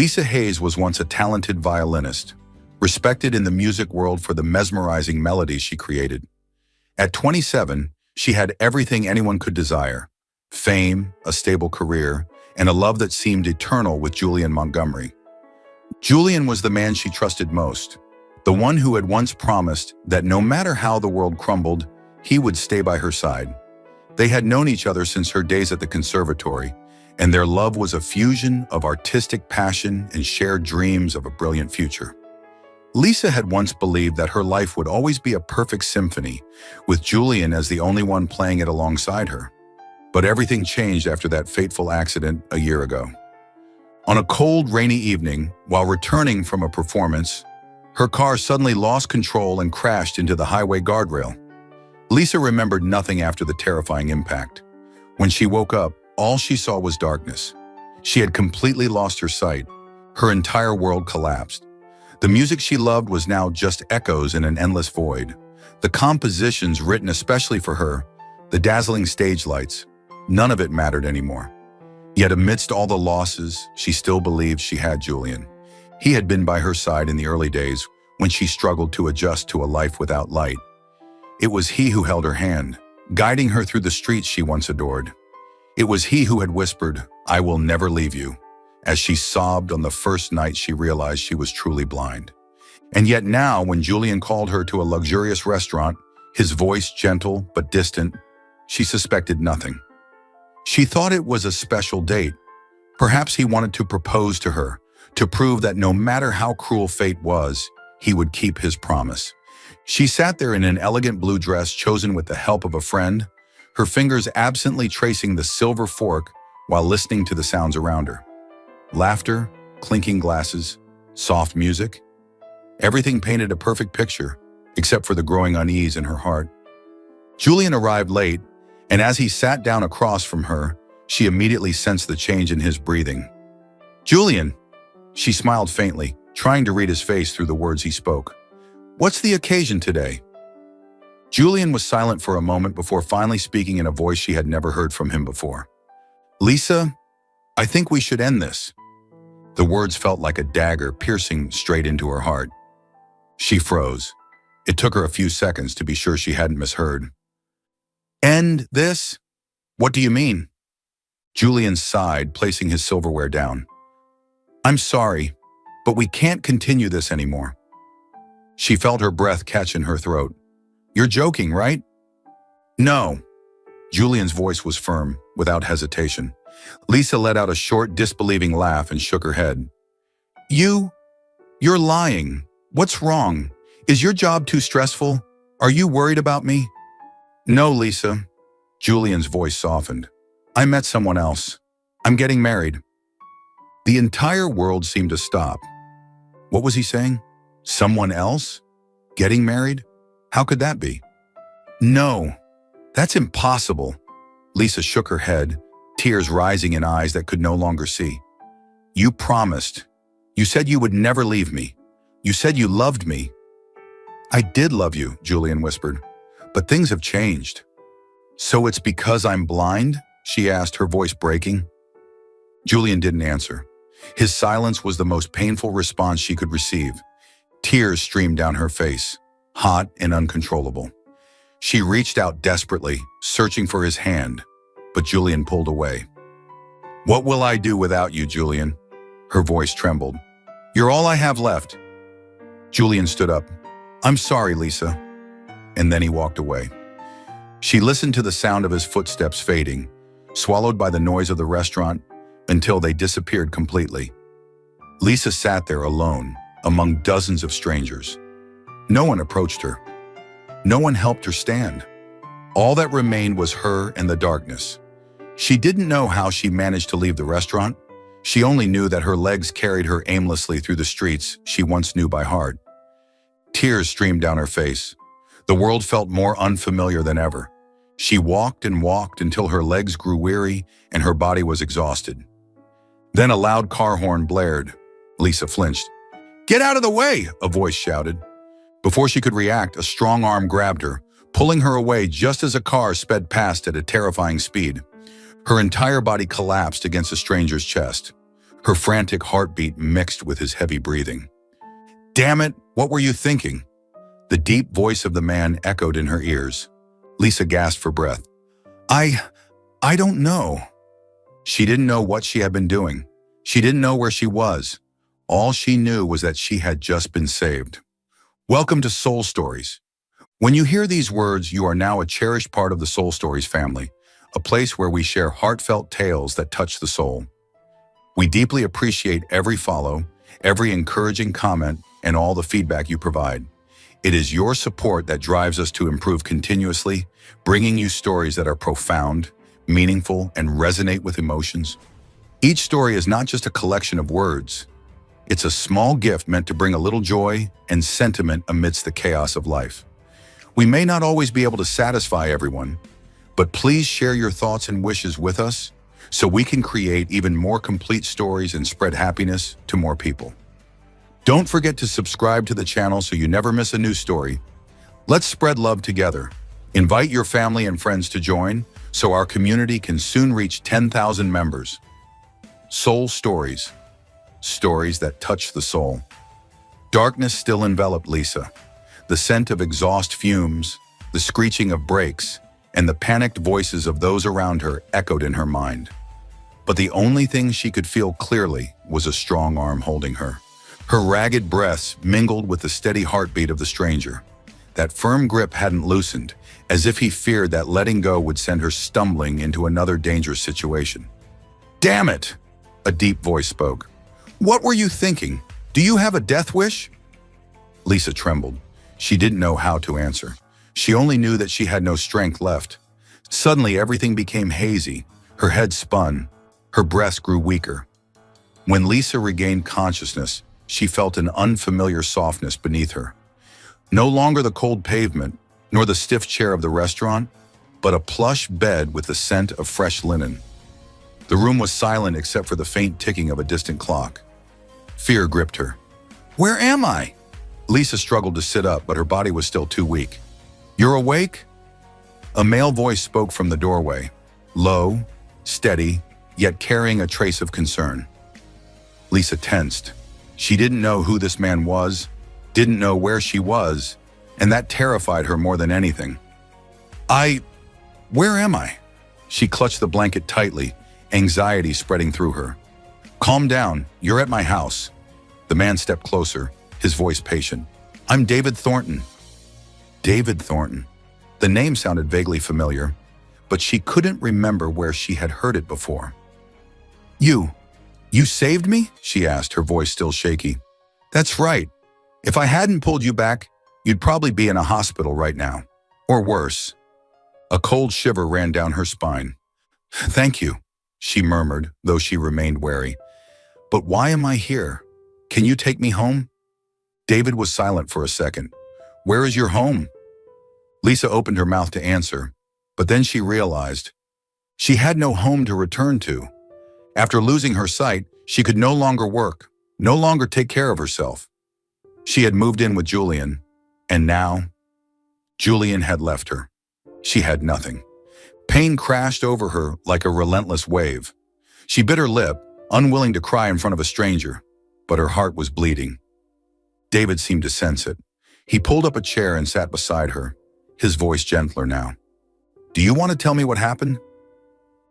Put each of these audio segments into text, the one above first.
Lisa Hayes was once a talented violinist, respected in the music world for the mesmerizing melodies she created. At 27, she had everything anyone could desire: fame, a stable career, and a love that seemed eternal with Julian Montgomery. Julian was the man she trusted most, the one who had once promised that no matter how the world crumbled, he would stay by her side. They had known each other since her days at the conservatory, and their love was a fusion of artistic passion and shared dreams of a brilliant future. Lisa had once believed that her life would always be a perfect symphony, with Julian as the only one playing it alongside her. But everything changed after that fateful accident a year ago. On a cold, rainy evening, while returning from a performance, her car suddenly lost control and crashed into the highway guardrail. Lisa remembered nothing after the terrifying impact. When she woke up, all she saw was darkness. She had completely lost her sight. Her entire world collapsed. The music she loved was now just echoes in an endless void. The compositions written especially for her, the dazzling stage lights, none of it mattered anymore. Yet amidst all the losses, she still believed she had Julian. He had been by her side in the early days when she struggled to adjust to a life without light. It was he who held her hand, guiding her through the streets she once adored. It was he who had whispered, "I will never leave you," as she sobbed on the first night she realized she was truly blind. And yet now, when Julian called her to a luxurious restaurant, his voice gentle but distant, she suspected nothing. She thought it was a special date. Perhaps he wanted to propose to her, to prove that no matter how cruel fate was, he would keep his promise. She sat there in an elegant blue dress chosen with the help of a friend, her fingers absently tracing the silver fork while listening to the sounds around her. Laughter, clinking glasses, soft music. Everything painted a perfect picture, except for the growing unease in her heart. Julian arrived late, and as he sat down across from her, she immediately sensed the change in his breathing. "Julian!" She smiled faintly, trying to read his face through the words he spoke. "What's the occasion today?" Julian was silent for a moment before finally speaking in a voice she had never heard from him before. "Lisa, I think we should end this." The words felt like a dagger piercing straight into her heart. She froze. It took her a few seconds to be sure she hadn't misheard. "End this? What do you mean?" Julian sighed, placing his silverware down. "I'm sorry, but we can't continue this anymore." She felt her breath catch in her throat. "You're joking, right?" "No." Julian's voice was firm, without hesitation. Lisa let out a short, disbelieving laugh and shook her head. You're lying. What's wrong? Is your job too stressful? Are you worried about me?" "No, Lisa." Julian's voice softened. "I met someone else. I'm getting married." The entire world seemed to stop. What was he saying? Someone else? Getting married? How could that be? "No, that's impossible." Lisa shook her head, tears rising in eyes that could no longer see. "You promised. You said you would never leave me. You said you loved me." "I did love you," Julian whispered, "but things have changed." "So it's because I'm blind?" she asked, her voice breaking. Julian didn't answer. His silence was the most painful response she could receive. Tears streamed down her face, hot and uncontrollable. She reached out desperately, searching for his hand, but Julian pulled away. "What will I do without you, Julian?" Her voice trembled. "You're all I have left." Julian stood up. "I'm sorry, Lisa." And then he walked away. She listened to the sound of his footsteps fading, swallowed by the noise of the restaurant, until they disappeared completely. Lisa sat there alone, among dozens of strangers. No one approached her. No one helped her stand. All that remained was her and the darkness. She didn't know how she managed to leave the restaurant. She only knew that her legs carried her aimlessly through the streets she once knew by heart. Tears streamed down her face. The world felt more unfamiliar than ever. She walked and walked until her legs grew weary and her body was exhausted. Then a loud car horn blared. Lisa flinched. "Get out of the way!" a voice shouted. Before she could react, a strong arm grabbed her, pulling her away just as a car sped past at a terrifying speed. Her entire body collapsed against a stranger's chest. her frantic heartbeat mixed with his heavy breathing. "Damn it, what were you thinking?" The deep voice of the man echoed in her ears. Lisa gasped for breath. I don't know." She didn't know what she had been doing. She didn't know where she was. All she knew was that she had just been saved. Welcome to Soul Stories. When you hear these words, you are now a cherished part of the Soul Stories family, a place where we share heartfelt tales that touch the soul. We deeply appreciate every follow, every encouraging comment, and all the feedback you provide. It is your support that drives us to improve continuously, bringing you stories that are profound, meaningful, and resonate with emotions. Each story is not just a collection of words. It's a small gift meant to bring a little joy and sentiment amidst the chaos of life. We may not always be able to satisfy everyone, but please share your thoughts and wishes with us so we can create even more complete stories and spread happiness to more people. Don't forget to subscribe to the channel so you never miss a new story. Let's spread love together. Invite your family and friends to join so our community can soon reach 10,000 members. Soul Stories. Stories that touch the soul. Darkness still enveloped Lisa. The scent of exhaust fumes, the screeching of brakes, and the panicked voices of those around her echoed in her mind. But the only thing she could feel clearly was a strong arm holding her. Her ragged breaths mingled with the steady heartbeat of the stranger. That firm grip hadn't loosened, as if he feared that letting go would send her stumbling into another dangerous situation. "Damn it!" a deep voice spoke. "What were you thinking? Do you have a death wish?" Lisa trembled. She didn't know how to answer. She only knew that she had no strength left. Suddenly, everything became hazy. Her head spun. Her breath grew weaker. When Lisa regained consciousness, she felt an unfamiliar softness beneath her. No longer the cold pavement, nor the stiff chair of the restaurant, but a plush bed with the scent of fresh linen. The room was silent except for the faint ticking of a distant clock. Fear gripped her. "Where am I?" Lisa struggled to sit up, but her body was still too weak. "You're awake?" A male voice spoke from the doorway, low, steady, yet carrying a trace of concern. Lisa tensed. She didn't know who this man was, didn't know where she was, and that terrified her more than anything. Where am I?" She clutched the blanket tightly, anxiety spreading through her. "Calm down, you're at my house." The man stepped closer, his voice patient. "I'm David Thornton." David Thornton. The name sounded vaguely familiar, but she couldn't remember where she had heard it before. You saved me?" she asked, her voice still shaky. "That's right. If I hadn't pulled you back, you'd probably be in a hospital right now. Or worse." A cold shiver ran down her spine. "Thank you," she murmured, though she remained wary. "But why am I here? Can you take me home?" David was silent for a second. "Where is your home?" Lisa opened her mouth to answer, but then she realized she had no home to return to. After losing her sight, she could no longer work, no longer take care of herself. She had moved in with Julian, and now Julian had left her. She had nothing. Pain crashed over her like a relentless wave. She bit her lip, unwilling to cry in front of a stranger, but her heart was bleeding. David seemed to sense it. He pulled up a chair and sat beside her, his voice gentler now. "Do you want to tell me what happened?"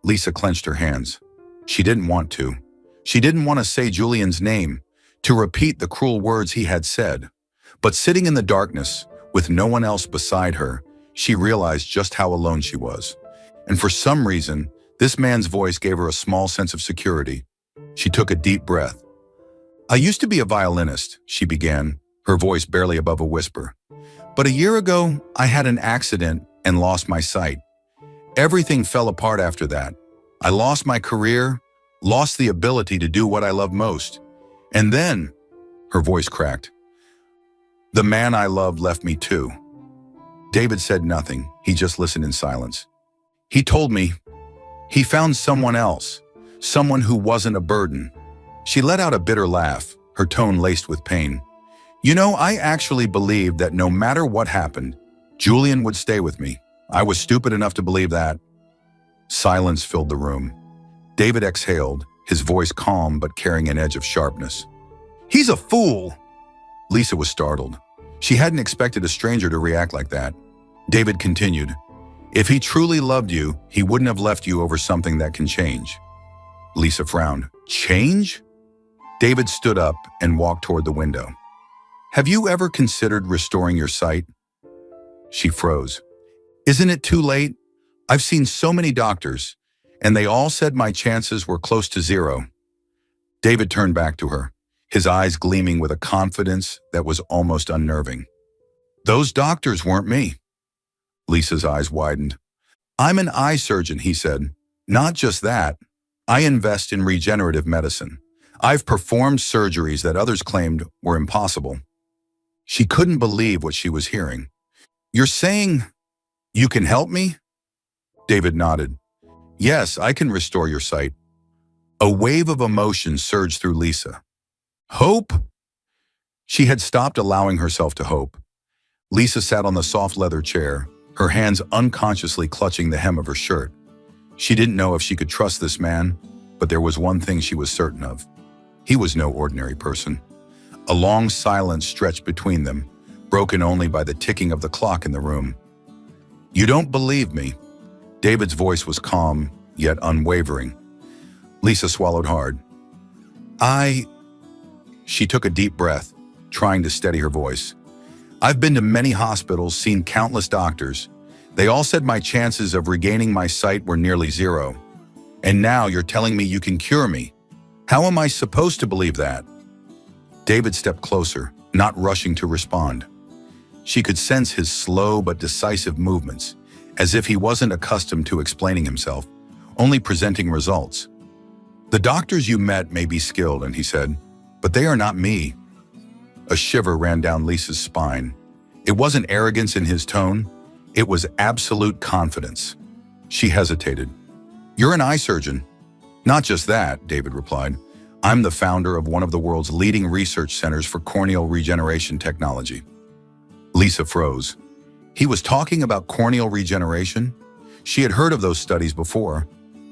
Lisa clenched her hands. She didn't want to. She didn't want to say Julian's name, to repeat the cruel words he had said. But sitting in the darkness, with no one else beside her, she realized just how alone she was. And for some reason, this man's voice gave her a small sense of security. She took a deep breath. "I used to be a violinist," she began, her voice barely above a whisper. "But a year ago, I had an accident and lost my sight. Everything fell apart after that. I lost my career, lost the ability to do what I love most. And then," her voice cracked, "the man I loved left me too." David said nothing. He just listened in silence. "He told me he found someone else, someone who wasn't a burden." She let out a bitter laugh, her tone laced with pain. "You know, I actually believed that no matter what happened, Julian would stay with me. I was stupid enough to believe that." Silence filled the room. David exhaled, his voice calm but carrying an edge of sharpness. "He's a fool!" Lisa was startled. She hadn't expected a stranger to react like that. David continued, "If he truly loved you, he wouldn't have left you over something that can change." Lisa frowned. "Change?" David stood up and walked toward the window. "Have you ever considered restoring your sight?" She froze. "Isn't it too late? I've seen so many doctors, and they all said my chances were close to zero." David turned back to her, his eyes gleaming with a confidence that was almost unnerving. "Those doctors weren't me." Lisa's eyes widened. "I'm an eye surgeon," he said. "Not just that. I invest in regenerative medicine. I've performed surgeries that others claimed were impossible." She couldn't believe what she was hearing. "You're saying you can help me?" David nodded. "Yes, I can restore your sight." A wave of emotion surged through Lisa. Hope? She had stopped allowing herself to hope. Lisa sat on the soft leather chair, her hands unconsciously clutching the hem of her shirt. She didn't know if she could trust this man, but there was one thing she was certain of. He was no ordinary person. A long silence stretched between them, broken only by the ticking of the clock in the room. "You don't believe me." David's voice was calm, yet unwavering. Lisa swallowed hard. She took a deep breath, trying to steady her voice. "I've been to many hospitals, seen countless doctors. They all said my chances of regaining my sight were nearly zero. And now you're telling me you can cure me. How am I supposed to believe that?" David stepped closer, not rushing to respond. She could sense his slow but decisive movements, as if he wasn't accustomed to explaining himself, only presenting results. "The doctors you met may be skilled," he said, "but they are not me." A shiver ran down Lisa's spine. It wasn't arrogance in his tone, it was absolute confidence. She hesitated. "You're an eye surgeon." "Not just that," David replied. "I'm the founder of one of the world's leading research centers for corneal regeneration technology." Lisa froze. He was talking about corneal regeneration? She had heard of those studies before,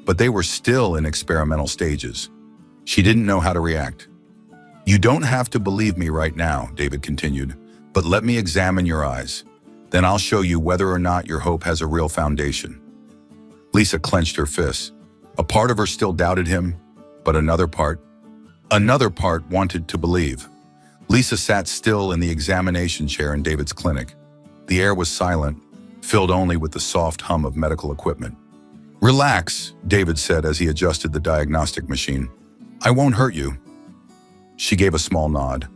but they were still in experimental stages. She didn't know how to react. "You don't have to believe me right now," David continued, "but let me examine your eyes. Then I'll show you whether or not your hope has a real foundation." Lisa clenched her fists. A part of her still doubted him, but another part wanted to believe. Lisa sat still in the examination chair in David's clinic. The air was silent, filled only with the soft hum of medical equipment. "Relax," David said as he adjusted the diagnostic machine. "I won't hurt you." She gave a small nod.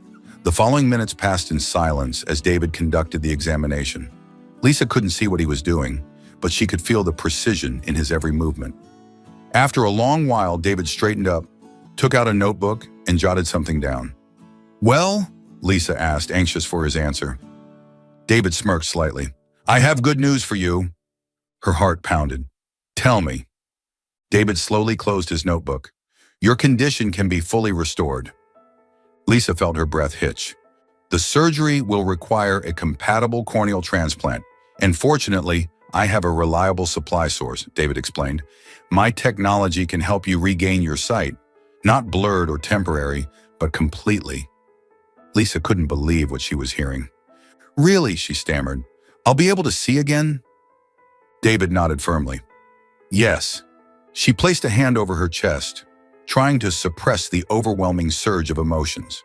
The following minutes passed in silence as David conducted the examination. Lisa couldn't see what he was doing, but she could feel the precision in his every movement. After a long while, David straightened up, took out a notebook, and jotted something down. "Well?" Lisa asked, anxious for his answer. David smirked slightly. "I have good news for you." Her heart pounded. "Tell me." David slowly closed his notebook. "Your condition can be fully restored." Lisa felt her breath hitch. "The surgery will require a compatible corneal transplant, and fortunately, I have a reliable supply source," David explained. "My technology can help you regain your sight, not blurred or temporary, but completely." Lisa couldn't believe what she was hearing. "Really?" she stammered. "I'll be able to see again?" David nodded firmly. "Yes." She placed a hand over her chest, trying to suppress the overwhelming surge of emotions.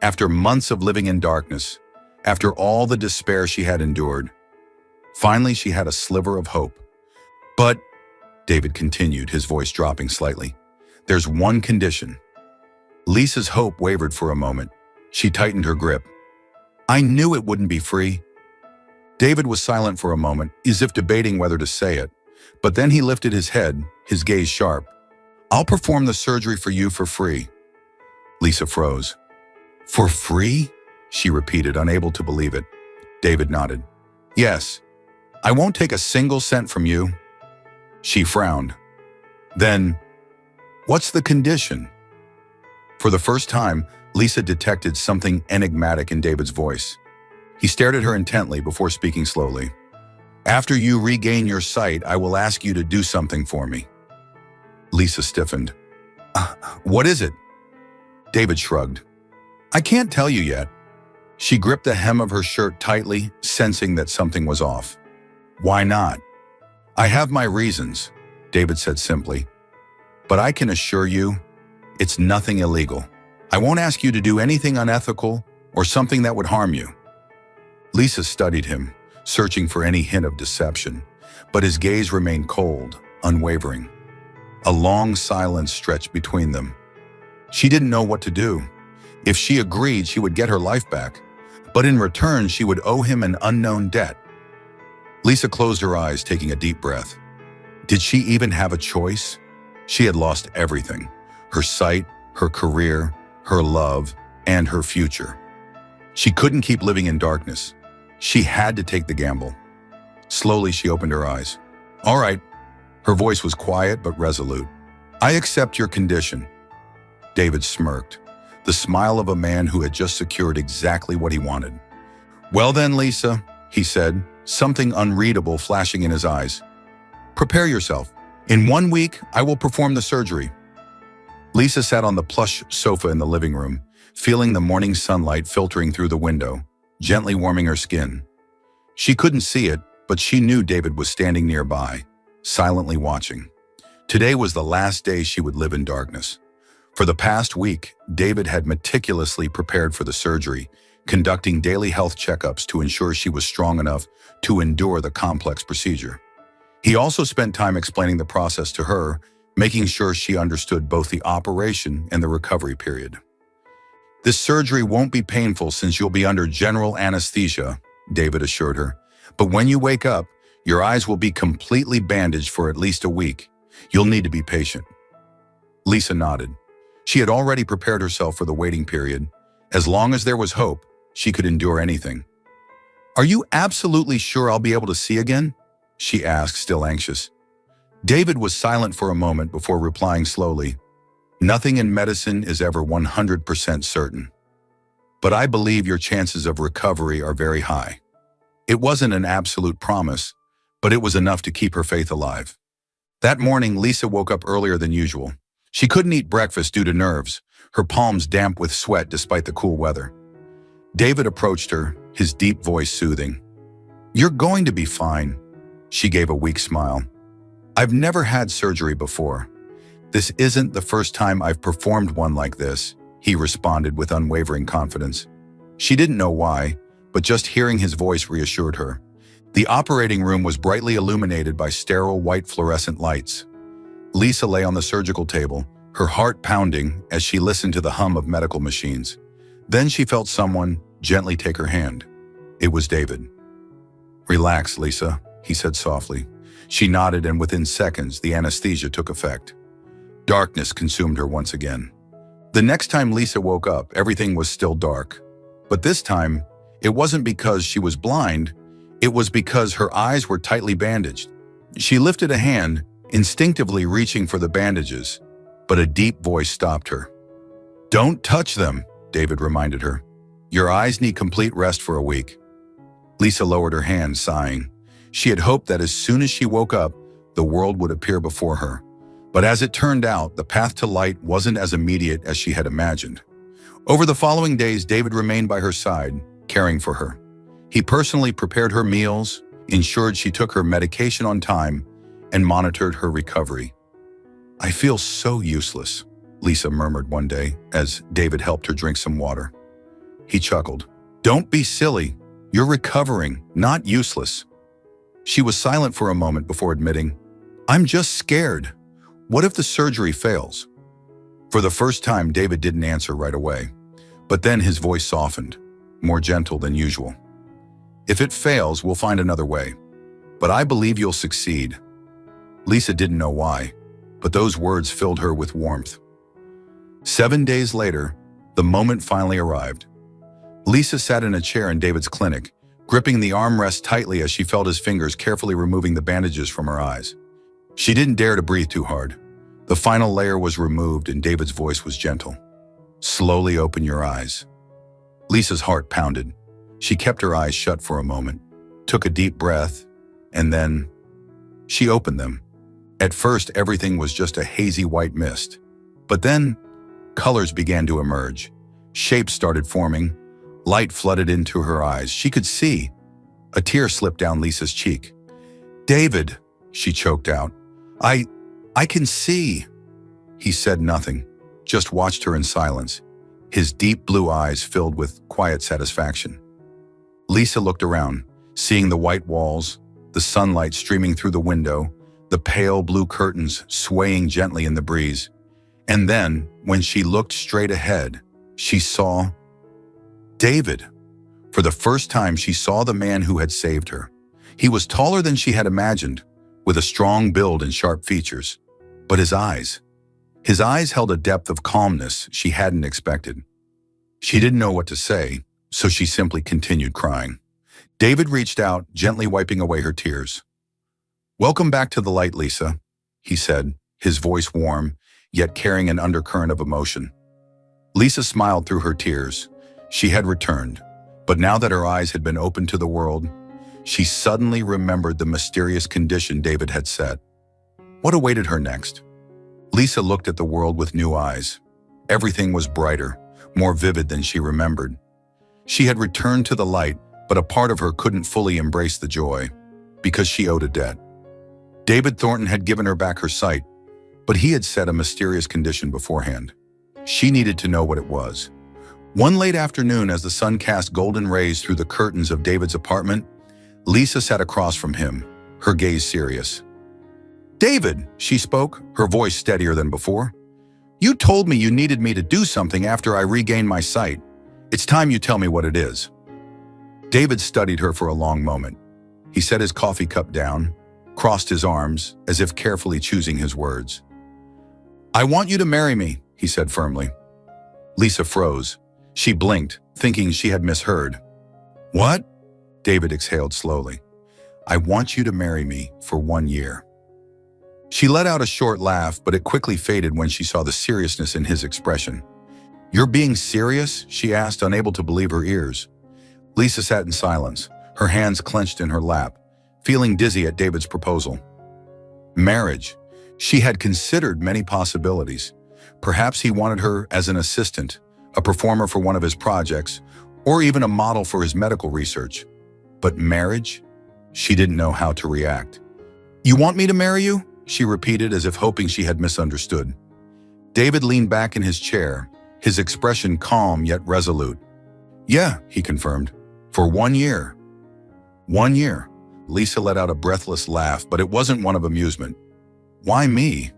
After months of living in darkness, after all the despair she had endured, finally she had a sliver of hope. "But," David continued, his voice dropping slightly, "there's one condition." Lisa's hope wavered for a moment. She tightened her grip. "I knew it wouldn't be free." David was silent for a moment, as if debating whether to say it, but then he lifted his head, his gaze sharp. "I'll perform the surgery for you for free." Lisa froze. "For free?" she repeated, unable to believe it. David nodded. "Yes. I won't take a single cent from you." She frowned. "Then, what's the condition?" For the first time, Lisa detected something enigmatic in David's voice. He stared at her intently before speaking slowly. "After you regain your sight, I will ask you to do something for me." Lisa stiffened. What is it?" David shrugged. "I can't tell you yet." She gripped the hem of her shirt tightly, sensing that something was off. "Why not?" "I have my reasons," David said simply. "But I can assure you, it's nothing illegal. I won't ask you to do anything unethical or something that would harm you." Lisa studied him, searching for any hint of deception, but his gaze remained cold, unwavering. A long silence stretched between them. She didn't know what to do. If she agreed, she would get her life back, but in return, she would owe him an unknown debt. Lisa closed her eyes, taking a deep breath. Did she even have a choice? She had lost everything: her sight, her career, her love, and her future. She couldn't keep living in darkness. She had to take the gamble. Slowly, she opened her eyes. "All right." Her voice was quiet but resolute. "I accept your condition." David smirked, the smile of a man who had just secured exactly what he wanted. "Well then, Lisa," he said, something unreadable flashing in his eyes. "Prepare yourself. In 1 week, I will perform the surgery." Lisa sat on the plush sofa in the living room, feeling the morning sunlight filtering through the window, gently warming her skin. She couldn't see it, but she knew David was standing nearby, silently watching. Today was the last day she would live in darkness. For the past week, David had meticulously prepared for the surgery, conducting daily health checkups to ensure she was strong enough to endure the complex procedure. He also spent time explaining the process to her, making sure she understood both the operation and the recovery period. "This surgery won't be painful since you'll be under general anesthesia," David assured her. "But when you wake up, your eyes will be completely bandaged for at least a week. You'll need to be patient." Lisa nodded. She had already prepared herself for the waiting period. As long as there was hope, she could endure anything. "Are you absolutely sure I'll be able to see again?" she asked, still anxious. David was silent for a moment before replying slowly. "Nothing in medicine is ever 100% certain. But I believe your chances of recovery are very high." It wasn't an absolute promise, but it was enough to keep her faith alive. That morning, Lisa woke up earlier than usual. She couldn't eat breakfast due to nerves, her palms damp with sweat despite the cool weather. David approached her, his deep voice soothing. "You're going to be fine." She gave a weak smile. "I've never had surgery before. This isn't the first time I've performed one like this," he responded with unwavering confidence. She didn't know why, but just hearing his voice reassured her. The operating room was brightly illuminated by sterile white fluorescent lights. Lisa lay on the surgical table, her heart pounding as she listened to the hum of medical machines. Then she felt someone gently take her hand. It was David. "Relax, Lisa," he said softly. She nodded, and within seconds, the anesthesia took effect. Darkness consumed her once again. The next time Lisa woke up, everything was still dark. But this time, it wasn't because she was blind, it was because her eyes were tightly bandaged. She lifted a hand, instinctively reaching for the bandages, but a deep voice stopped her. "Don't touch them," David reminded her. "Your eyes need complete rest for a week." Lisa lowered her hand, sighing. She had hoped that as soon as she woke up, the world would appear before her. But as it turned out, the path to light wasn't as immediate as she had imagined. Over the following days, David remained by her side, caring for her. He personally prepared her meals, ensured she took her medication on time, and monitored her recovery. "I feel so useless," Lisa murmured one day as David helped her drink some water. He chuckled. "Don't be silly. You're recovering, not useless." She was silent for a moment before admitting, "I'm just scared. What if the surgery fails?" For the first time, David didn't answer right away, but then his voice softened, more gentle than usual. "If it fails, we'll find another way. But I believe you'll succeed." Lisa didn't know why, but those words filled her with warmth. 7 days later, the moment finally arrived. Lisa sat in a chair in David's clinic, gripping the armrest tightly as she felt his fingers carefully removing the bandages from her eyes. She didn't dare to breathe too hard. The final layer was removed and David's voice was gentle. "Slowly open your eyes." Lisa's heart pounded. She kept her eyes shut for a moment, took a deep breath, and then she opened them. At first, everything was just a hazy white mist. But then, colors began to emerge. Shapes started forming. Light flooded into her eyes. She could see. A tear slipped down Lisa's cheek. "David," she choked out. I can see." He said nothing, just watched her in silence, his deep blue eyes filled with quiet satisfaction. Lisa looked around, seeing the white walls, the sunlight streaming through the window, the pale blue curtains swaying gently in the breeze. And then, when she looked straight ahead, she saw David. For the first time, she saw the man who had saved her. He was taller than she had imagined, with a strong build and sharp features. But his eyes held a depth of calmness she hadn't expected. She didn't know what to say, so she simply continued crying. David reached out, gently wiping away her tears. "Welcome back to the light, Lisa," he said, his voice warm, yet carrying an undercurrent of emotion. Lisa smiled through her tears. She had returned, but now that her eyes had been opened to the world, she suddenly remembered the mysterious condition David had set. What awaited her next? Lisa looked at the world with new eyes. Everything was brighter, more vivid than she remembered. She had returned to the light, but a part of her couldn't fully embrace the joy, because she owed a debt. David Thornton had given her back her sight, but he had set a mysterious condition beforehand. She needed to know what it was. One late afternoon, as the sun cast golden rays through the curtains of David's apartment, Lisa sat across from him, her gaze serious. "David," she spoke, her voice steadier than before. "You told me you needed me to do something after I regained my sight. It's time you tell me what it is." David studied her for a long moment. He set his coffee cup down, crossed his arms, as if carefully choosing his words. "I want you to marry me," he said firmly. Lisa froze. She blinked, thinking she had misheard. "What?" David exhaled slowly. "I want you to marry me for 1 year." She let out a short laugh, but it quickly faded when she saw the seriousness in his expression. "You're being serious?" she asked, unable to believe her ears. Lisa sat in silence, her hands clenched in her lap, feeling dizzy at David's proposal. Marriage. She had considered many possibilities. Perhaps he wanted her as an assistant, a performer for one of his projects, or even a model for his medical research. But marriage? She didn't know how to react. "You want me to marry you?" she repeated, as if hoping she had misunderstood. David leaned back in his chair, his expression calm yet resolute. "Yeah," he confirmed. "For 1 year." 1 year. Lisa let out a breathless laugh, but it wasn't one of amusement. "Why me?"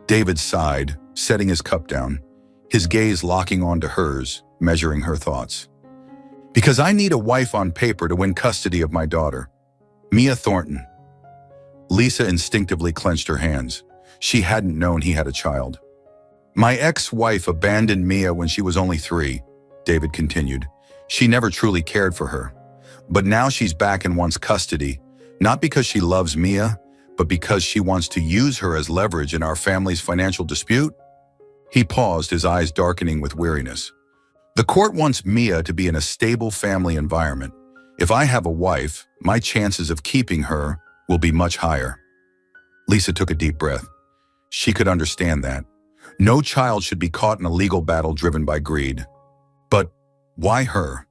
David sighed, setting his cup down, his gaze locking onto hers, measuring her thoughts. "Because I need a wife on paper to win custody of my daughter, Mia Thornton." Lisa instinctively clenched her hands. She hadn't known he had a child. "My ex-wife abandoned Mia when she was only 3, David continued. "She never truly cared for her. But now she's back and wants custody, not because she loves Mia, but because she wants to use her as leverage in our family's financial dispute." He paused, his eyes darkening with weariness. "The court wants Mia to be in a stable family environment. If I have a wife, my chances of keeping her will be much higher." Lisa took a deep breath. She could understand that. No child should be caught in a legal battle driven by greed. But why her?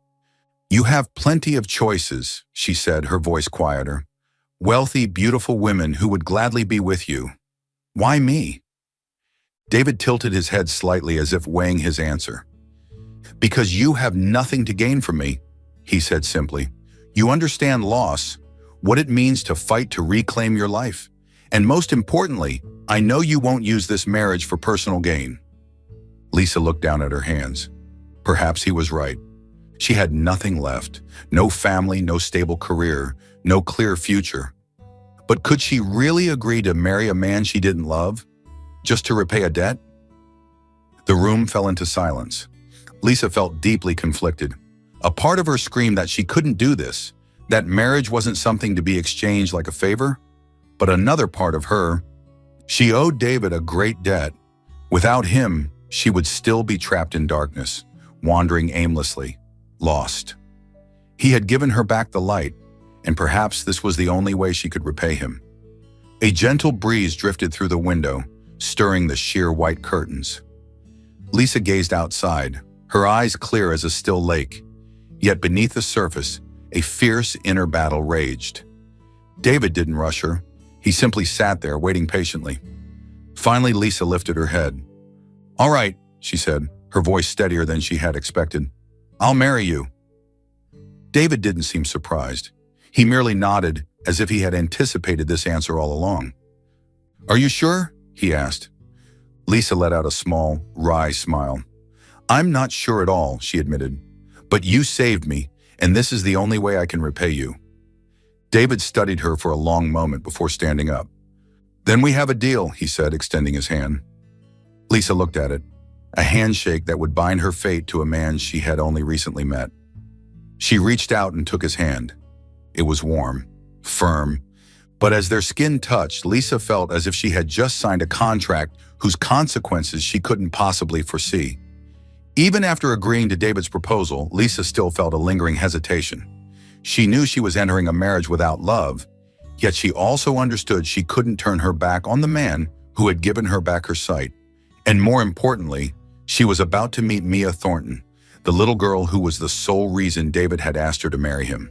"You have plenty of choices," she said, her voice quieter. "Wealthy, beautiful women who would gladly be with you. Why me?" David tilted his head slightly as if weighing his answer. "Because you have nothing to gain from me," he said simply. "You understand loss, what it means to fight to reclaim your life. And most importantly, I know you won't use this marriage for personal gain." Lisa looked down at her hands. Perhaps he was right. She had nothing left, no family, no stable career, no clear future. But could she really agree to marry a man she didn't love, just to repay a debt? The room fell into silence. Lisa felt deeply conflicted. A part of her screamed that she couldn't do this, that marriage wasn't something to be exchanged like a favor. But another part of her, she owed David a great debt. Without him, she would still be trapped in darkness, wandering aimlessly, lost. He had given her back the light, and perhaps this was the only way she could repay him. A gentle breeze drifted through the window, stirring the sheer white curtains. Lisa gazed outside, her eyes clear as a still lake. Yet beneath the surface, a fierce inner battle raged. David didn't rush her. He simply sat there, waiting patiently. Finally, Lisa lifted her head. "All right," she said, her voice steadier than she had expected. "I'll marry you." David didn't seem surprised. He merely nodded, as if he had anticipated this answer all along. "Are you sure?" he asked. Lisa let out a small, wry smile. "I'm not sure at all," she admitted. "But you saved me, and this is the only way I can repay you." David studied her for a long moment before standing up. "Then we have a deal," he said, extending his hand. Lisa looked at it, a handshake that would bind her fate to a man she had only recently met. She reached out and took his hand. It was warm, firm, but as their skin touched, Lisa felt as if she had just signed a contract whose consequences she couldn't possibly foresee. Even after agreeing to David's proposal, Lisa still felt a lingering hesitation. She knew she was entering a marriage without love, yet she also understood she couldn't turn her back on the man who had given her back her sight. And more importantly, she was about to meet Mia Thornton, the little girl who was the sole reason David had asked her to marry him.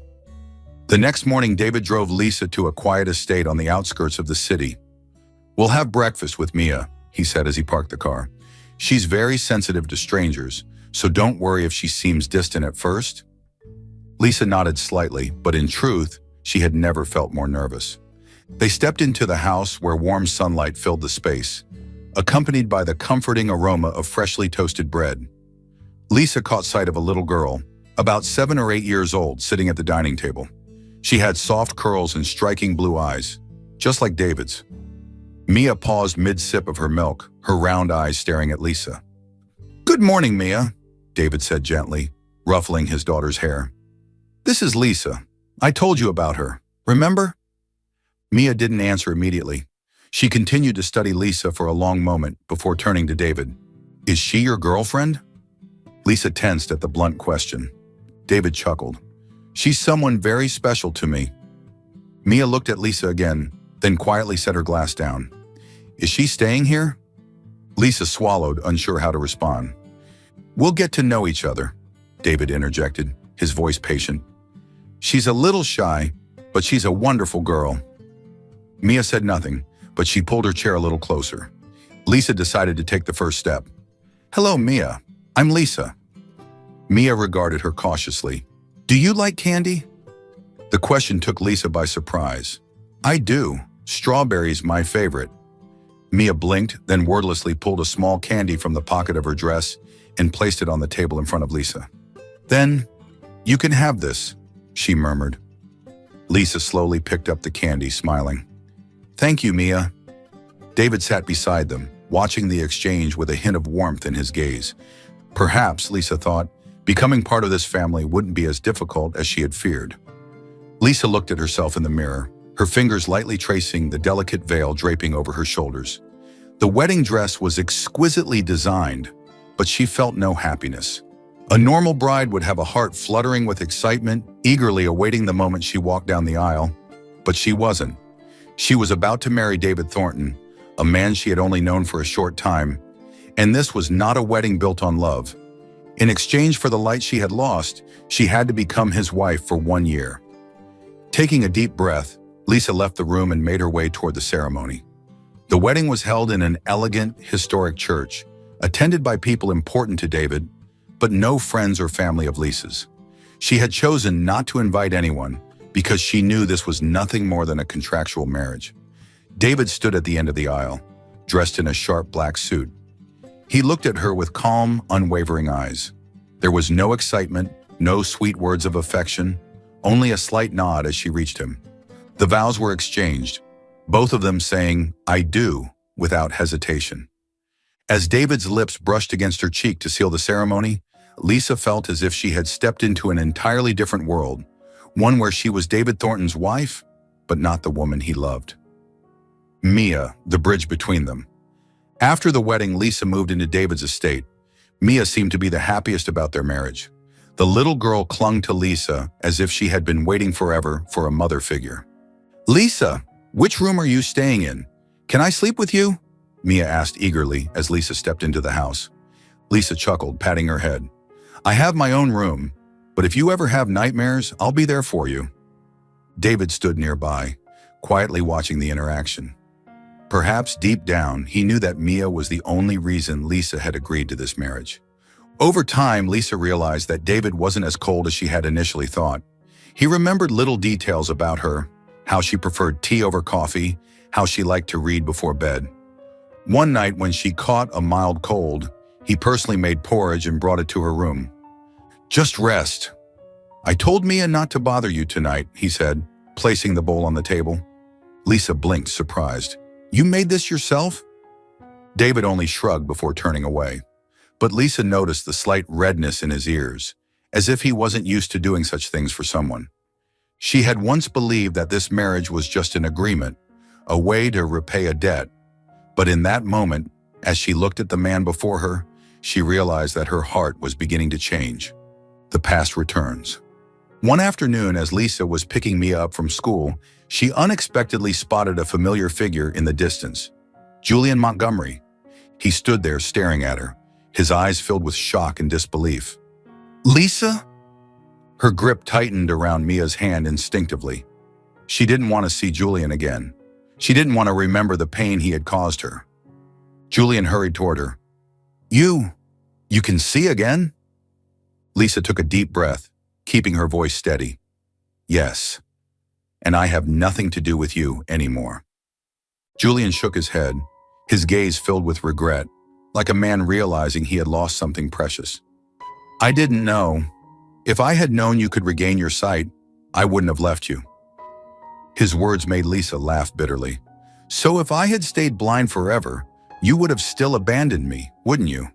The next morning, David drove Lisa to a quiet estate on the outskirts of the city. "We'll have breakfast with Mia," he said as he parked the car. "She's very sensitive to strangers, so don't worry if she seems distant at first." Lisa nodded slightly, but in truth, she had never felt more nervous. They stepped into the house where warm sunlight filled the space, accompanied by the comforting aroma of freshly toasted bread. Lisa caught sight of a little girl, about 7 or 8 years old, sitting at the dining table. She had soft curls and striking blue eyes, just like David's. Mia paused mid-sip of her milk, her round eyes staring at Lisa. "Good morning, Mia," David said gently, ruffling his daughter's hair. "This is Lisa. I told you about her, remember?" Mia didn't answer immediately. She continued to study Lisa for a long moment before turning to David. "Is she your girlfriend?" Lisa tensed at the blunt question. David chuckled. "She's someone very special to me." Mia looked at Lisa again, then quietly set her glass down. "Is she staying here?" Lisa swallowed, unsure how to respond. "We'll get to know each other," David interjected, his voice patient. "She's a little shy, but she's a wonderful girl." Mia said nothing, but she pulled her chair a little closer. Lisa decided to take the first step. "Hello, Mia. I'm Lisa." Mia regarded her cautiously. "Do you like candy?" The question took Lisa by surprise. "I do. Strawberry's my favorite." Mia blinked, then wordlessly pulled a small candy from the pocket of her dress and placed it on the table in front of Lisa. "Then, you can have this," she murmured. Lisa slowly picked up the candy, smiling. "Thank you, Mia." David sat beside them, watching the exchange with a hint of warmth in his gaze. Perhaps, Lisa thought, becoming part of this family wouldn't be as difficult as she had feared. Lisa looked at herself in the mirror, her fingers lightly tracing the delicate veil draping over her shoulders. The wedding dress was exquisitely designed, but she felt no happiness. A normal bride would have a heart fluttering with excitement, eagerly awaiting the moment she walked down the aisle. But she wasn't. She was about to marry David Thornton, a man she had only known for a short time, and this was not a wedding built on love. In exchange for the light she had lost, she had to become his wife for 1 year. Taking a deep breath, Lisa left the room and made her way toward the ceremony. The wedding was held in an elegant, historic church, attended by people important to David, but no friends or family of Lisa's. She had chosen not to invite anyone because she knew this was nothing more than a contractual marriage. David stood at the end of the aisle, dressed in a sharp black suit. He looked at her with calm, unwavering eyes. There was no excitement, no sweet words of affection, only a slight nod as she reached him. The vows were exchanged, both of them saying, "I do," without hesitation. As David's lips brushed against her cheek to seal the ceremony, Lisa felt as if she had stepped into an entirely different world, one where she was David Thornton's wife, but not the woman he loved. Mia, the bridge between them. After the wedding, Lisa moved into David's estate. Mia seemed to be the happiest about their marriage. The little girl clung to Lisa as if she had been waiting forever for a mother figure. "Lisa, which room are you staying in? Can I sleep with you?" Mia asked eagerly as Lisa stepped into the house. Lisa chuckled, patting her head. I have my own room, but if you ever have nightmares, I'll be there for you. David stood nearby, quietly watching the interaction. Perhaps deep down, he knew that Mia was the only reason Lisa had agreed to this marriage. Over time, Lisa realized that David wasn't as cold as she had initially thought. He remembered little details about her, how she preferred tea over coffee, how she liked to read before bed. One night when she caught a mild cold, he personally made porridge and brought it to her room. Just rest. I told Mia not to bother you tonight, he said, placing the bowl on the table. Lisa blinked, surprised. You made this yourself? David only shrugged before turning away. But Lisa noticed the slight redness in his ears, as if he wasn't used to doing such things for someone. She had once believed that this marriage was just an agreement, a way to repay a debt. But in that moment, as she looked at the man before her, she realized that her heart was beginning to change. The past returns. One afternoon, as Lisa was picking Mia up from school, she unexpectedly spotted a familiar figure in the distance. Julian Montgomery. He stood there staring at her, his eyes filled with shock and disbelief. Lisa? Her grip tightened around Mia's hand instinctively. She didn't want to see Julian again. She didn't want to remember the pain he had caused her. Julian hurried toward her. You can see again? Lisa took a deep breath, keeping her voice steady. Yes, and I have nothing to do with you anymore. Julian shook his head, his gaze filled with regret, like a man realizing he had lost something precious. I didn't know. If I had known you could regain your sight, I wouldn't have left you. His words made Lisa laugh bitterly. So if I had stayed blind forever, you would have still abandoned me, wouldn't you?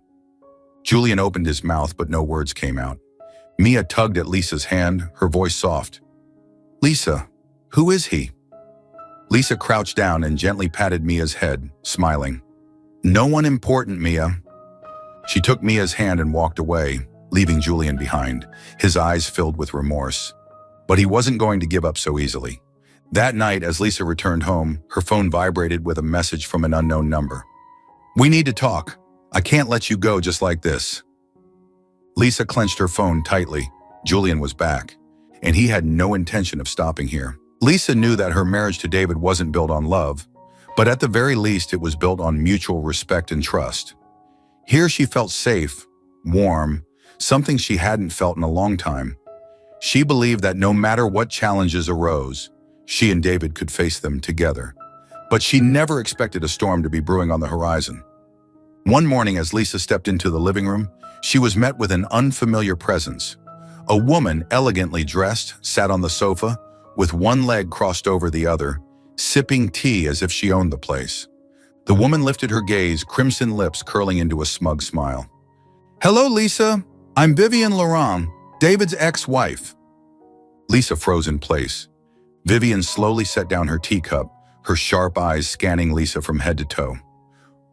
Julian opened his mouth, but no words came out. Mia tugged at Lisa's hand, her voice soft. Lisa, who is he? Lisa crouched down and gently patted Mia's head, smiling. No one important, Mia. She took Mia's hand and walked away, leaving Julian behind, his eyes filled with remorse. But he wasn't going to give up so easily. That night, as Lisa returned home, her phone vibrated with a message from an unknown number. We need to talk. I can't let you go just like this. Lisa clenched her phone tightly. Julian was back, and he had no intention of stopping here. Lisa knew that her marriage to David wasn't built on love, but at the very least it was built on mutual respect and trust. Here she felt safe, warm, something she hadn't felt in a long time. She believed that no matter what challenges arose, she and David could face them together. But she never expected a storm to be brewing on the horizon. One morning, as Lisa stepped into the living room, she was met with an unfamiliar presence. A woman, elegantly dressed, sat on the sofa, with one leg crossed over the other, sipping tea as if she owned the place. The woman lifted her gaze, crimson lips curling into a smug smile. Hello, Lisa. I'm Vivian Laurent, David's ex-wife. Lisa froze in place. Vivian slowly set down her teacup, her sharp eyes scanning Lisa from head to toe.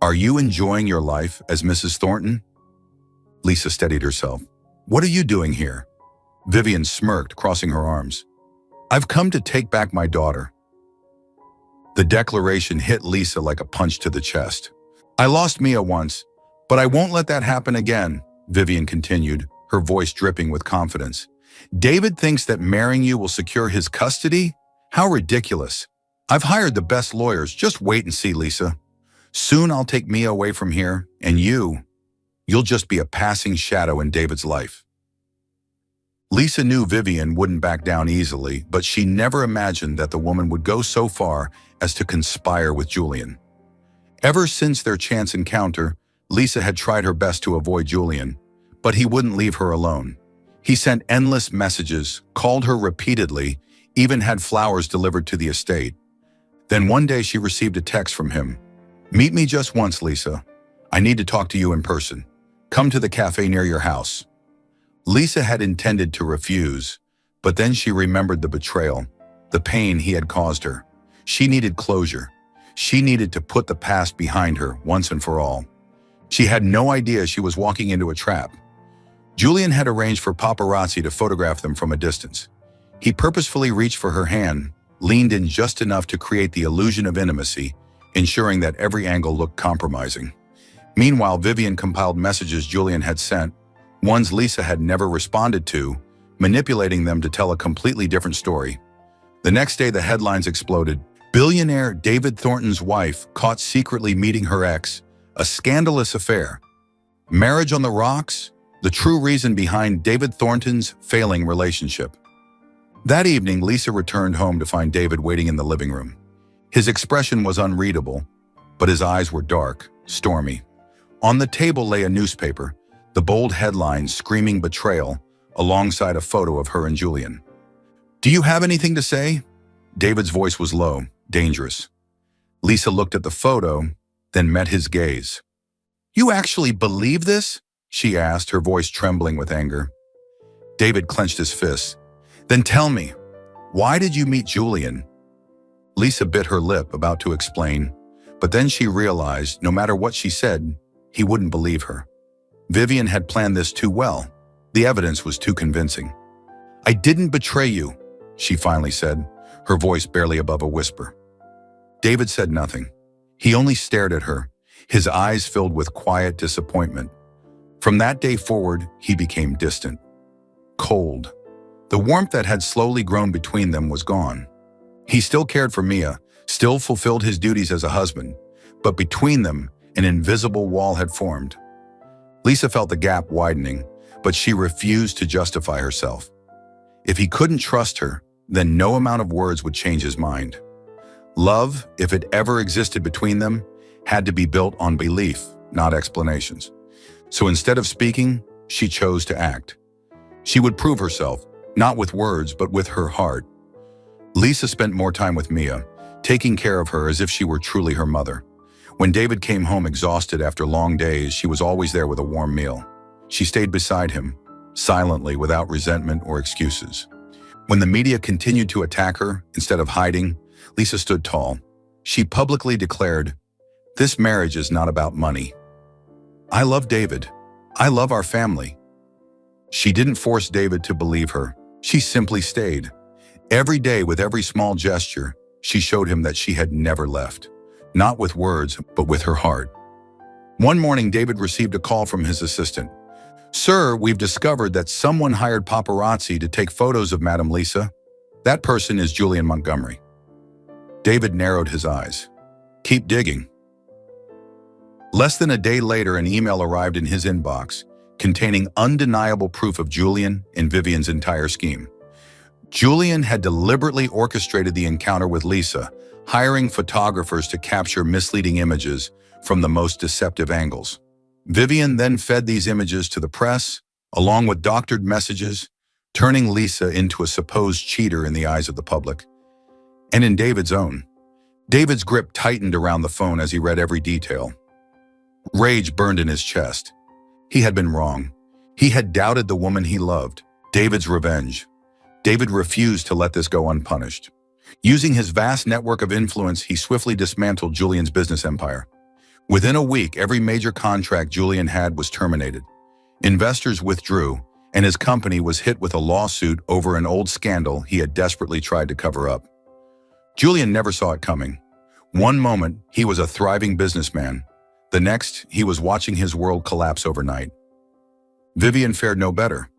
Are you enjoying your life as Mrs. Thornton? Lisa steadied herself. What are you doing here? Vivian smirked, crossing her arms. I've come to take back my daughter. The declaration hit Lisa like a punch to the chest. I lost Mia once, but I won't let that happen again, Vivian continued, her voice dripping with confidence. David thinks that marrying you will secure his custody? How ridiculous. I've hired the best lawyers. Just wait and see, Lisa. Soon I'll take Mia away from here, and you'll just be a passing shadow in David's life. Lisa knew Vivian wouldn't back down easily, but she never imagined that the woman would go so far as to conspire with Julian. Ever since their chance encounter, Lisa had tried her best to avoid Julian, but he wouldn't leave her alone. He sent endless messages, called her repeatedly, even had flowers delivered to the estate. Then one day she received a text from him. Meet me just once, Lisa. I need to talk to you in person. Come to the cafe near your house. Lisa had intended to refuse, but then she remembered the betrayal, the pain he had caused her. She needed closure. She needed to put the past behind her once and for all. She had no idea she was walking into a trap. Julian had arranged for paparazzi to photograph them from a distance. He purposefully reached for her hand, leaned in just enough to create the illusion of intimacy, ensuring that every angle looked compromising. Meanwhile, Vivian compiled messages Julian had sent, ones Lisa had never responded to, manipulating them to tell a completely different story. The next day, the headlines exploded. Billionaire David Thornton's wife caught secretly meeting her ex, a scandalous affair. Marriage on the rocks, the true reason behind David Thornton's failing relationship. That evening, Lisa returned home to find David waiting in the living room. His expression was unreadable, but his eyes were dark, stormy. On the table lay a newspaper, the bold headline screaming betrayal, alongside a photo of her and Julian. "Do you have anything to say?" David's voice was low, dangerous. Lisa looked at the photo, then met his gaze. "You actually believe this?" she asked, her voice trembling with anger. David clenched his fists. "Then tell me, why did you meet Julian?" Lisa bit her lip, about to explain, but then she realized no matter what she said, he wouldn't believe her. Vivian had planned this too well. The evidence was too convincing. "I didn't betray you," she finally said, her voice barely above a whisper. David said nothing. He only stared at her, his eyes filled with quiet disappointment. From that day forward, he became distant, cold. The warmth that had slowly grown between them was gone. He still cared for Mia, still fulfilled his duties as a husband, but between them, an invisible wall had formed. Lisa felt the gap widening, but she refused to justify herself. If he couldn't trust her, then no amount of words would change his mind. Love, if it ever existed between them, had to be built on belief, not explanations. So instead of speaking, she chose to act. She would prove herself, not with words, but with her heart. Lisa spent more time with Mia, taking care of her as if she were truly her mother. When David came home exhausted after long days, she was always there with a warm meal. She stayed beside him, silently, without resentment or excuses. When the media continued to attack her, instead of hiding, Lisa stood tall. She publicly declared, "This marriage is not about money. I love David. I love our family." She didn't force David to believe her. She simply stayed. Every day, with every small gesture, she showed him that she had never left. Not with words, but with her heart. One morning, David received a call from his assistant. "Sir, we've discovered that someone hired paparazzi to take photos of Madam Lisa. That person is Julian Montgomery." David narrowed his eyes. "Keep digging." Less than a day later, an email arrived in his inbox, containing undeniable proof of Julian and Vivian's entire scheme. Julian had deliberately orchestrated the encounter with Lisa, hiring photographers to capture misleading images from the most deceptive angles. Vivian then fed these images to the press, along with doctored messages, turning Lisa into a supposed cheater in the eyes of the public. And in David's own. David's grip tightened around the phone as he read every detail. Rage burned in his chest. He had been wrong. He had doubted the woman he loved. David's revenge. David refused to let this go unpunished. Using his vast network of influence, he swiftly dismantled Julian's business empire. Within a week, every major contract Julian had was terminated. Investors withdrew, and his company was hit with a lawsuit over an old scandal he had desperately tried to cover up. Julian never saw it coming. One moment, he was a thriving businessman. The next, he was watching his world collapse overnight. Vivian fared no better.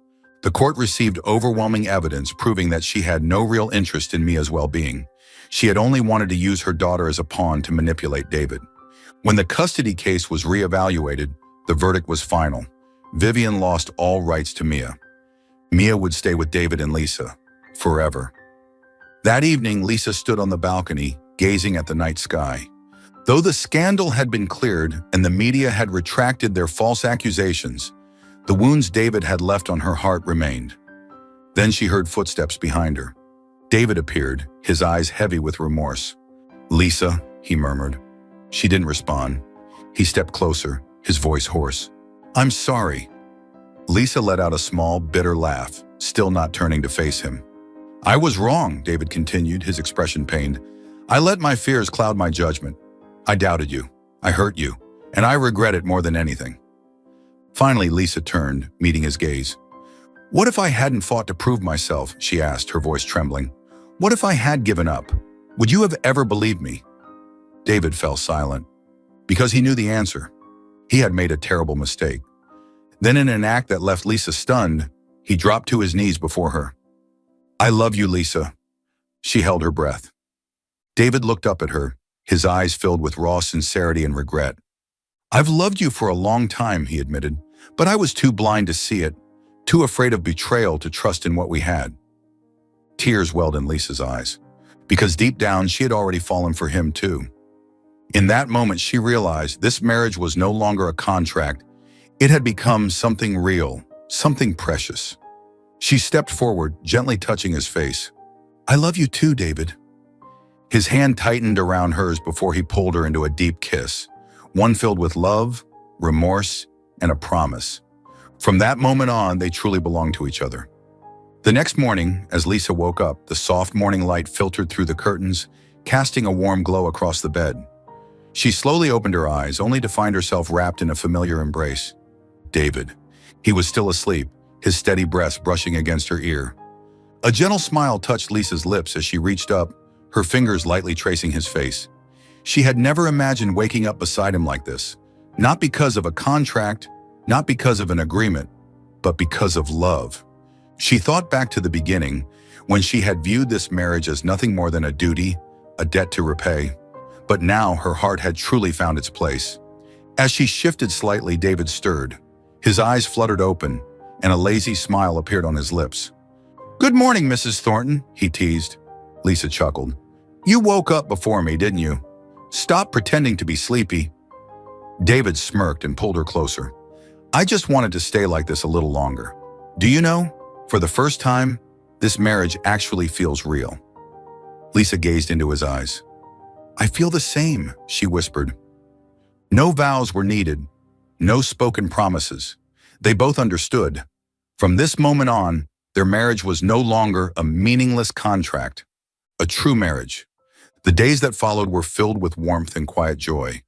The court received overwhelming evidence proving that she had no real interest in Mia's well-being. She had only wanted to use her daughter as a pawn to manipulate David. When the custody case was reevaluated, the verdict was final. Vivian lost all rights to Mia. Mia would stay with David and Lisa, forever. That evening, Lisa stood on the balcony, gazing at the night sky. Though the scandal had been cleared and the media had retracted their false accusations, the wounds David had left on her heart remained. Then she heard footsteps behind her. David appeared, his eyes heavy with remorse. "Lisa," he murmured. She didn't respond. He stepped closer, his voice hoarse. "I'm sorry." Lisa let out a small, bitter laugh, still not turning to face him. "I was wrong," David continued, his expression pained. "I let my fears cloud my judgment. I doubted you. I hurt you. And I regret it more than anything." Finally, Lisa turned, meeting his gaze. "What if I hadn't fought to prove myself?" she asked, her voice trembling. "What if I had given up? Would you have ever believed me?" David fell silent, because he knew the answer. He had made a terrible mistake. Then in an act that left Lisa stunned, he dropped to his knees before her. "I love you, Lisa." She held her breath. David looked up at her, his eyes filled with raw sincerity and regret. "I've loved you for a long time," he admitted, "but I was too blind to see it, too afraid of betrayal to trust in what we had." Tears welled in Lisa's eyes, because deep down she had already fallen for him too. In that moment she realized this marriage was no longer a contract. It had become something real, something precious. She stepped forward, gently touching his face. "I love you too, David." His hand tightened around hers before he pulled her into a deep kiss, one filled with love, remorse, and a promise. From that moment on, they truly belonged to each other. The next morning, as Lisa woke up, the soft morning light filtered through the curtains, casting a warm glow across the bed. She slowly opened her eyes, only to find herself wrapped in a familiar embrace. David. He was still asleep, his steady breath brushing against her ear. A gentle smile touched Lisa's lips as she reached up, her fingers lightly tracing his face. She had never imagined waking up beside him like this, not because of a contract, not because of an agreement, but because of love. She thought back to the beginning, when she had viewed this marriage as nothing more than a duty, a debt to repay. But now her heart had truly found its place. As she shifted slightly, David stirred. His eyes fluttered open, and a lazy smile appeared on his lips. "Good morning, Mrs. Thornton," he teased. Lisa chuckled. "You woke up before me, didn't you? Stop pretending to be sleepy." David smirked and pulled her closer. "I just wanted to stay like this a little longer. Do you know, for the first time, this marriage actually feels real." Lisa gazed into his eyes. "I feel the same," she whispered. No vows were needed, no spoken promises. They both understood. From this moment on, their marriage was no longer a meaningless contract, a true marriage. The days that followed were filled with warmth and quiet joy.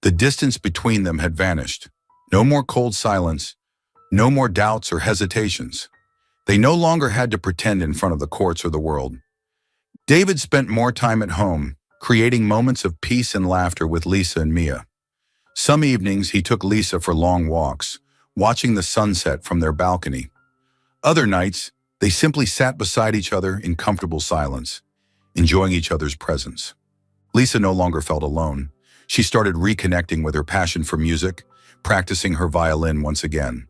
The distance between them had vanished. No more cold silence, no more doubts or hesitations. They no longer had to pretend in front of the courts or the world. David spent more time at home, creating moments of peace and laughter with Lisa and Mia. Some evenings he took Lisa for long walks, watching the sunset from their balcony. Other nights, they simply sat beside each other in comfortable silence, enjoying each other's presence. Lisa no longer felt alone. She started reconnecting with her passion for music, practicing her violin once again.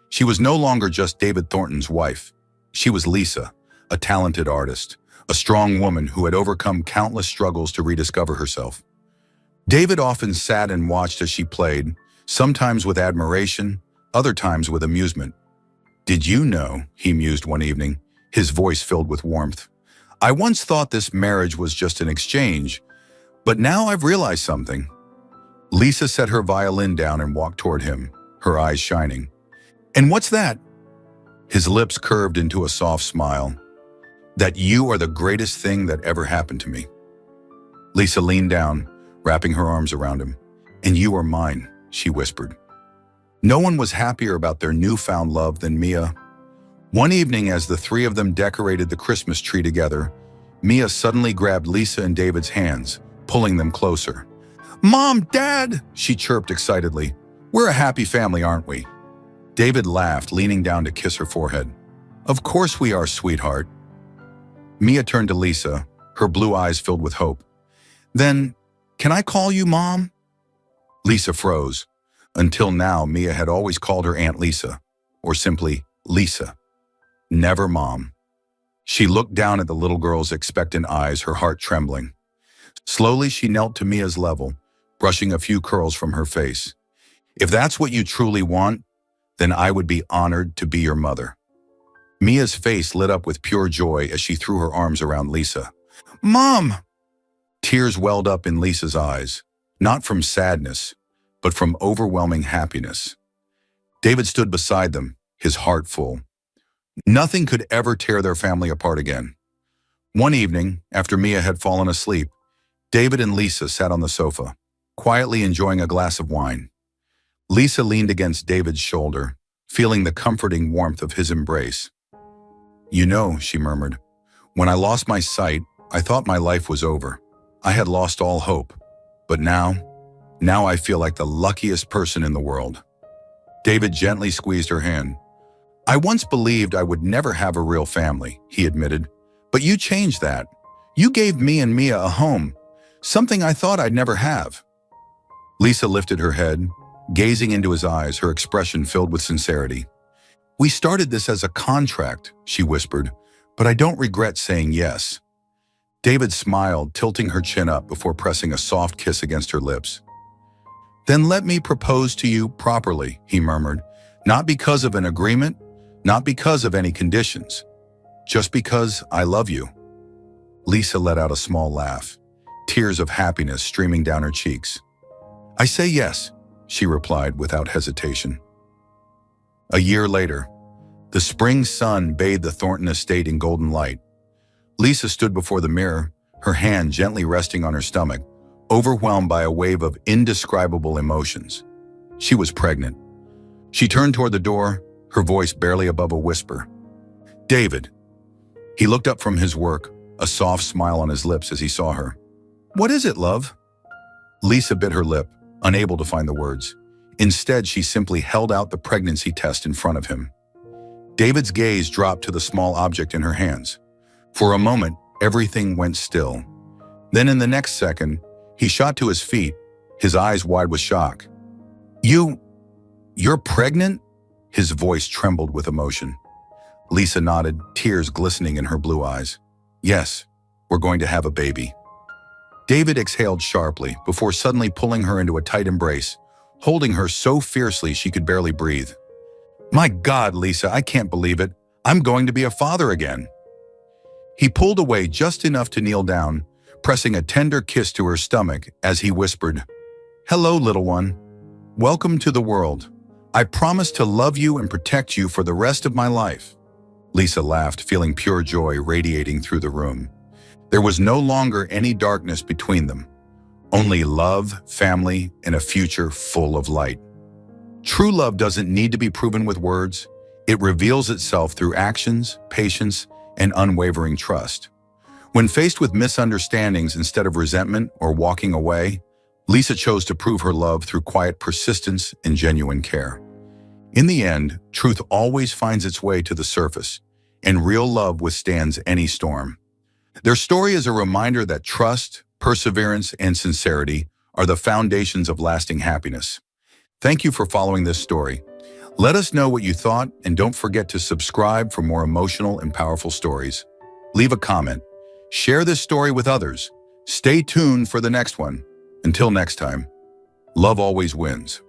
She was no longer just David Thornton's wife. She was Lisa, a talented artist, a strong woman who had overcome countless struggles to rediscover herself. David often sat and watched as she played, sometimes with admiration, other times with amusement. "Did you know," he mused one evening, his voice filled with warmth, "I once thought this marriage was just an exchange, but now I've realized something." Lisa set her violin down and walked toward him, her eyes shining. "And what's that?" His lips curved into a soft smile. "That you are the greatest thing that ever happened to me." Lisa leaned down, wrapping her arms around him. "And you are mine," she whispered. No one was happier about their newfound love than Mia. One evening, as the three of them decorated the Christmas tree together, Mia suddenly grabbed Lisa and David's hands, pulling them closer. "Mom, Dad," she chirped excitedly. "We're a happy family, aren't we?" David laughed, leaning down to kiss her forehead. "Of course we are, sweetheart." Mia turned to Lisa, her blue eyes filled with hope. "Then, can I call you Mom?" Lisa froze. Until now, Mia had always called her Aunt Lisa, or simply Lisa. Never Mom. She looked down at the little girl's expectant eyes, her heart trembling. Slowly, she knelt to Mia's level, brushing a few curls from her face. "If that's what you truly want, then I would be honored to be your mother." Mia's face lit up with pure joy as she threw her arms around Lisa. "Mom!" Tears welled up in Lisa's eyes, not from sadness, but from overwhelming happiness. David stood beside them, his heart full. Nothing could ever tear their family apart again. One evening, after Mia had fallen asleep, David and Lisa sat on the sofa, quietly enjoying a glass of wine. Lisa leaned against David's shoulder, feeling the comforting warmth of his embrace. "You know," she murmured, "when I lost my sight, I thought my life was over. I had lost all hope. But now, Now I feel like the luckiest person in the world." David gently squeezed her hand. "I once believed I would never have a real family," he admitted. "But you changed that. You gave me and Mia a home, something I thought I'd never have." Lisa lifted her head, gazing into his eyes, her expression filled with sincerity. "We started this as a contract," she whispered, "but I don't regret saying yes." David smiled, tilting her chin up before pressing a soft kiss against her lips. "Then let me propose to you properly," he murmured, "not because of an agreement, not because of any conditions, just because I love you." Lisa let out a small laugh, tears of happiness streaming down her cheeks. "I say yes," she replied without hesitation. A year later, the spring sun bathed the Thornton estate in golden light. Lisa stood before the mirror, her hand gently resting on her stomach, overwhelmed by a wave of indescribable emotions. She was pregnant. She turned toward the door, her voice barely above a whisper. "David." He looked up from his work, a soft smile on his lips as he saw her. "What is it, love?" Lisa bit her lip, unable to find the words. Instead, she simply held out the pregnancy test in front of him. David's gaze dropped to the small object in her hands. For a moment, everything went still. Then in the next second, he shot to his feet, his eyes wide with shock. You're pregnant?" His voice trembled with emotion. Lisa nodded, tears glistening in her blue eyes. "Yes, we're going to have a baby." David exhaled sharply before suddenly pulling her into a tight embrace, holding her so fiercely she could barely breathe. "My God, Lisa, I can't believe it. I'm going to be a father again." He pulled away just enough to kneel down, pressing a tender kiss to her stomach as he whispered, "Hello, little one. Welcome to the world. I promise to love you and protect you for the rest of my life." Lisa laughed, feeling pure joy radiating through the room. There was no longer any darkness between them, only love, family, and a future full of light. True love doesn't need to be proven with words. It reveals itself through actions, patience, and unwavering trust. When faced with misunderstandings instead of resentment or walking away, Lisa chose to prove her love through quiet persistence and genuine care. In the end, truth always finds its way to the surface, and real love withstands any storm. Their story is a reminder that trust, perseverance, and sincerity are the foundations of lasting happiness. Thank you for following this story. Let us know what you thought, and don't forget to subscribe for more emotional and powerful stories. Leave a comment. Share this story with others. Stay tuned for the next one. Until next time, love always wins.